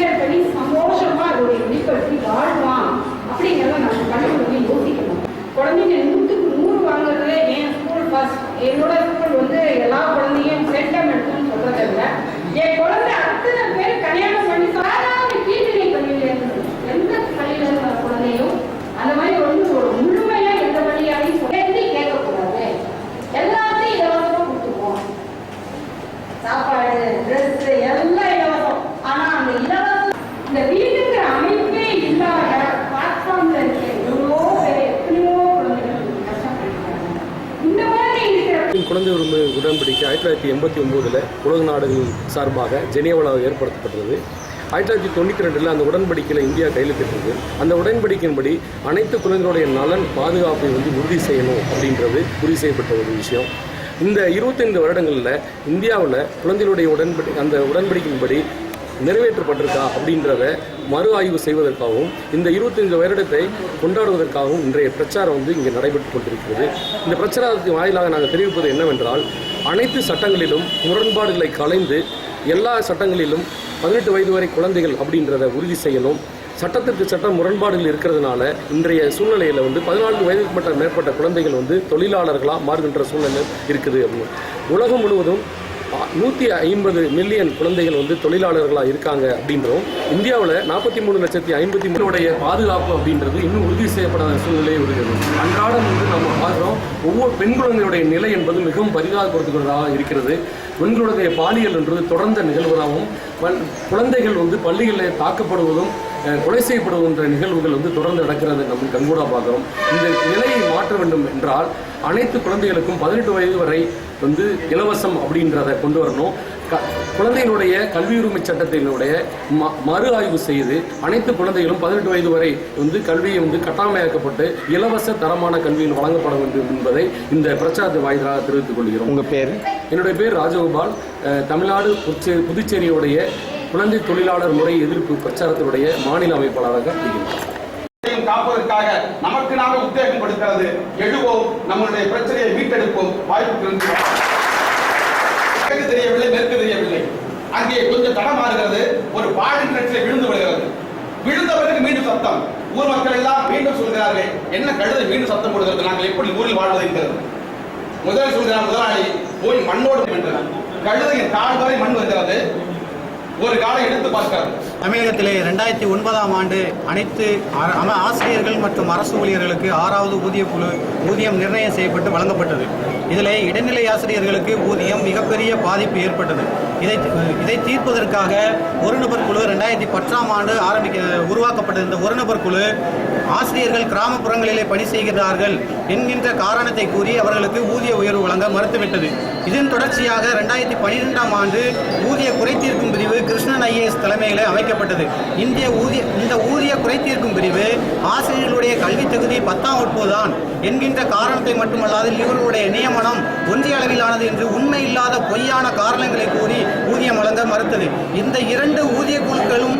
Clear பண்ணி சந்தோஷமா அதோடைய வெளிப்படுத்தி வாழ்வான் அப்படிங்கிறத நம்ம பள்ளிகளுக்கு யோசிக்கணும். குழந்தைங்க 100க்கு 100 வாங்குறதுல என் ஸ்கூல் ஃபர்ஸ்ட், என்னோட ஸ்கூல் எல்லா குழந்தையும் சென்டம் எடுத்துன்னு சொல்றதை விட என் குழந்தை அத்தனை பேர் கல்யாணம் பண்ணி சாதாரண கீழ்நிலை பள்ளியில இருந்து எந்த பள்ளியில இருக்கிற குழந்தையும் அந்த மாதிரி ஒரு முழுமையா எந்த பள்ளியாலையும் சொல்லி கேட்கக்கூடாது. எல்லாத்தையும் இலவசமா கொடுத்துருவோம். சாப்பாடு, ட்ரெஸ் எல்லாம் இலவசம். ஆனா அந்த இலவசம் இந்த வீட்டுங்கிற அமைப்பே இல்லாத பிளாட்ஃபார்ம்ல இருக்க எவ்வளோ பேர் எத்தனையோ குழந்தைகள் கஷ்டப்படுறாங்க. இந்த மாதிரி இருக்கிற குழந்தை உரிமை உடன்படிக்கை 1989 உலக நாடுகள் சார்பாக ஜெனீவாவில் ஏற்படுத்தப்பட்டது. 1992 அந்த உடன்படிக்கையில் இந்தியா கையெழுத்திட்டது. அந்த உடன்படிக்கையின்படி அனைத்து குழந்தைகளுடைய நலன் பாதுகாப்பை உறுதி செய்யணும் அப்படின்றது உறுதி செய்யப்பட்ட ஒரு விஷயம். இந்த 25 வருடங்களில் இந்தியாவில் குழந்தைகளுடைய அந்த உடன்படிக்கையின்படி நிறைவேற்றப்பட்டிருக்கா அப்படின்றத மறு ஆய்வு செய்வதற்காகவும் இந்த 25 வருடத்தை கொண்டாடுவதற்காகவும் இன்றைய பிரச்சாரம் இங்கே நடைபெற்று கொண்டிருக்கிறது. இந்த பிரச்சாரத்தின் வாயிலாக நாங்கள் தெரிவிப்பது என்னவென்றால், அனைத்து சட்டங்களிலும் முரண்பாடுகளை களைந்து எல்லா சட்டங்களிலும் 18 வயது வரை குழந்தைகள் அப்படின்றத உறுதி செய்யணும். சட்டத்திற்கு சட்டம் முரண்பாடுகள் இருக்கிறதுனால இன்றைய சூழ்நிலையில் 14 வயதுக்கு மேற்பட்ட குழந்தைகள் தொழிலாளர்களாக மாறுகின்ற சூழ்நிலை இருக்குது. உலகம் முழுவதும் 150 மில்லியன் குழந்தைகள் தொழிலாளர்களாக இருக்காங்க அப்படின்றோம். இந்தியாவில் 43,53,000 பாதுகாப்பு அப்படின்றது இன்னும் உறுதி செய்யப்படாத சூழ்நிலையே இருக்கிறது. அன்றாடம் நம்ம பார்க்குறோம், ஒவ்வொரு பெண் குழந்தையுடைய நிலை என்பது மிகவும் பரிதாபப்படுத்துகிறதாக இருக்கிறது. பெண்களுடைய பாலியல் என்றது தொடர்ந்த நிகழ்வதாகவும் குழந்தைகள் பள்ளிகளில் தாக்கப்படுவதும் கொலை செய்யப்படுகின்ற நிகழ்வுகள் தொடர்ந்து நடக்கிறது நம்ம கண்கூடா பார்க்குறோம். இந்த நிலையை மாற்ற வேண்டும் என்றால் அனைத்து குழந்தைகளுக்கும் 18 வயது வரை இலவசம் அப்படின்றத கொண்டு வரணும். குழந்தைகளுடைய கல்வி உரிமை சட்டத்தினுடைய மறு ஆய்வு செய்து அனைத்து குழந்தைகளும் 18 வயது வரை கல்வியை கட்டாயமாக்கப்பட்டு இலவச தரமான கல்வியில் வழங்கப்பட வேண்டும் என்பதை இந்த பிரச்சாரத்தை வாயிலாக தெரிவித்துக் கொள்கிறோம். உங்கள் பேர்? என்னுடைய பேர் ராஜகோபால். தமிழ்நாடு புதுச்சேரியுடைய குழந்தை தொழிலாளர் முறை எதிர்ப்பு பிரச்சாரத்தினுடைய மாநில அமைப்பாளராக இருக்கிறார். காப்பதற்காக நமக்கு நாமே உத்தேகம் கொடுக்கிறது. எழுவோம், நம்முடைய பிரச்சனையை மீட்டெடுப்போம். வாய்ப்பு தெரியவில்லை, மேற்கு தெரியவில்லை. அங்கே கொஞ்சம் தடமாறுகிறது. ஒரு பாலின் கிணற்றில் விழுந்து விடுகிறது. விழுந்தவருக்கு மீண்டும் சத்தம். ஊர் மக்கள் எல்லாம் மீண்டும் சொல்கிறார்கள், என்ன கழுதை மீண்டும் சத்தம் கொடுக்கிறது, நாங்கள் எப்படி ஊரில் வாழ்வது என்கிறது. முதல் சொல்கிறார் முதலாளி, போய் மண்ணோடு வென்றார். கழுதையின் கால் வரை மண் வருகிறது. ஒரு காலம் எடுத்து பார்க்கிறார். தமிழகத்திலே 2009ஆம் ஆண்டு அனைத்து ஆசிரியர்கள் மற்றும் அரசு ஊழியர்களுக்கு 6வது ஊதியம் நிர்ணயம் செய்யப்பட்டு வழங்கப்பட்டது. இதில் இடைநிலை ஆசிரியர்களுக்கு ஊதியம் மிகப்பெரிய பாதிப்பு ஏற்பட்டது. இதை தீர்ப்பதற்காக ஒரு நபர் குழு 2010ஆம் ஆண்டு உருவாக்கப்பட்டது. இந்த ஒரு நபர் குழு ஆசிரியர்கள் கிராமப்புறங்களிலே பணி செய்கிறார்கள் என்கின்ற காரணத்தை கூறி அவர்களுக்கு ஊதிய உயர்வு வழங்க மறுத்துவிட்டது. இதன் தொடர்ச்சியாக 2012ஆம் ஆண்டு ஊதிய குறைதீர்க்கும் பிரிவு கிருஷ்ணன் IAS தலைமையில் அமைக்கப்பட்டது. இந்த ஊதிய குறைதீர்க்கும் பிரிவு ஆசிரியர்களுடைய கல்வி தகுதி 10ஆம் வகுப்புதான் என்கின்ற காரணத்தை மட்டுமல்லாது இவர்களுடைய நியமனம் ஒன்றிய அளவிலானது என்று உண்மை இல்லாத பொய்யான காரணங்களை கூறி ஊதியம் வழங்க மறுத்தது. இந்த 2 ஊதிய குழுக்களும்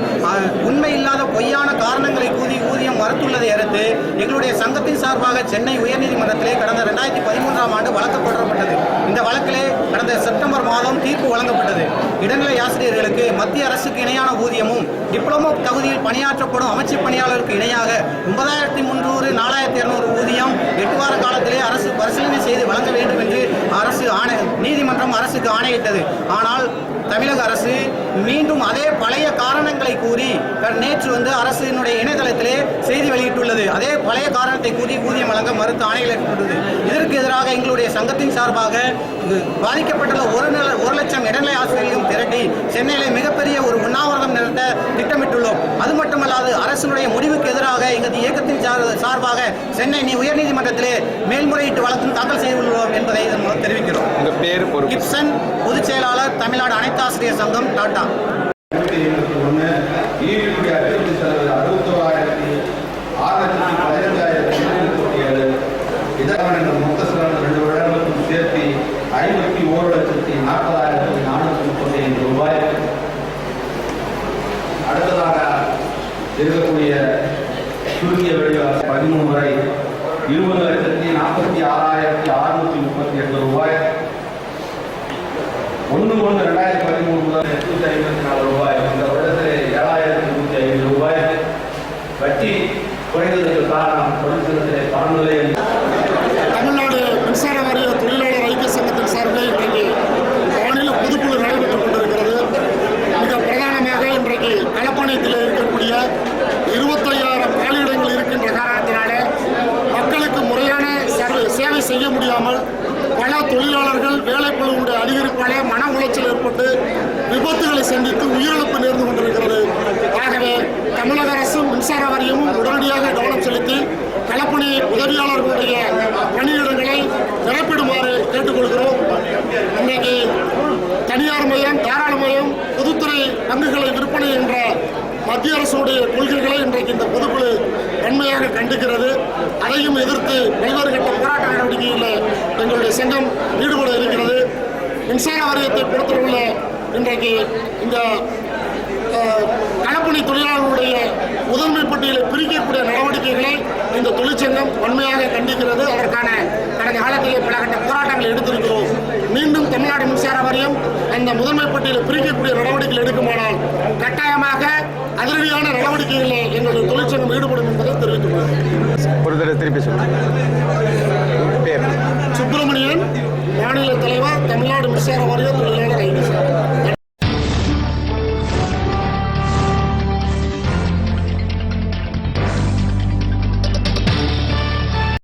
உண்மை இல்லாத பொய்யான காரணங்களை கூறி ஊதியம் மறுத்துள்ளதை அடுத்து எங்களுடைய சங்கத்தின் சார்பாக சென்னை உயர்நீதிமன்றத்திலே கடந்த 2013ஆம் ஆண்டு வழக்கு தொடரப்பட்டது. இந்த வழக்கிலே கடந்த செப்டம்பர் மாதம் தீர்ப்பு வழங்கப்பட்டது. இடைநிலை ஆசிரியர்களுக்கு மத்திய அரசுக்கு இணையான ஊதியமும் டிப்ளமோ தகுதியில் பணியாற்றப்படும் அமைச்சு பணியாளருக்கு இணையாக 9,300 4,200 ஊதியம் 8 வார காலத்திலே அரசு பரிசீலனை செய்து வழங்க வேண்டும் என்று நீதிமன்றம் அரசுக்கு ஆணையிட்டது. ஆனால் தமிழக அரசு மீண்டும் அதே பழைய காரணங்களை கூறி நேற்று அரசினுடைய இணையதளத்திலே செய்தி வெளியிட்டுள்ளது. அதே பழைய காரணத்தை கூறி ஊதியம் வழங்க மறுத்து ஆணையிடப்பட்டுள்ளது. இதற்கு எதிராக எங்களுடைய சங்கத்தின் சார்பாக பாதிக்கப்பட்டுள்ள 1 லட்சம் இடைநிலை ஆசிரியர்களையும் திரட்டி சென்னையிலே மிகப்பெரிய ஒரு உண்ணாவிரதம் நடத்த திட்டமிட்டுள்ளோம். அது மட்டுமல்லாது அரசினுடைய முடிவுக்கு எதிராக எங்கள் இயக்கத்தின் சார்பாக சென்னை உயர்நீதிமன்றத்திலே மேல்முறையீட்டு வழக்கு தாக்கல் செய்துள்ளோம் என்பதை தெரிவிக்கிறோம். கிப்சன், பொதுச் செயலாளர், தமிழ்நாடு அனைத்து ஆசிரியர் சங்கம், டாடா. மொத்த செலவு 2 வருடங்களுக்கும் சேர்த்து 51,40,435 ரூபாய். அடுத்ததாக இருக்கக்கூடிய சுருங்கிய வெளிவாசி 13 வரை 20,46,638 ரூபாய். 1/1/2013 முதல் 854 ரூபாய். இந்த வருடத்தில் 7,000 பங்குகளை விற்பனை என்ற மத்திய அரசுடைய கொள்கைகளை இன்றைக்கு இந்த பொதுக்குழு வன்மையாக கண்டிக்கிறது. அதையும் எதிர்த்து பல்வேறு கட்ட போராட்ட நடவடிக்கைகளில் எங்களுடைய சங்கம் ஈடுபட இருக்கிறது. மின்சார வாரியத்தை பொறுத்தவரையில் இன்றைக்கு இந்த களப்பணி தொழிலாளர்களுடைய முதன்மை பட்டியலை பிரிக்கக்கூடிய நடவடிக்கைகளை இந்த தொழிற்சங்கம் வன்மையாக கண்டிக்கிறது. அதற்கான கடந்த காலத்திலே பல கட்ட போராட்டங்களை எடுத்திருக்கிறோம். மீண்டும் தமிழ்நாடு மின்சார வாரியம் அந்த முதன்மை பட்டியலை பிரிக்கக்கூடிய நடவடிக்கைகள் எடுக்குமானால்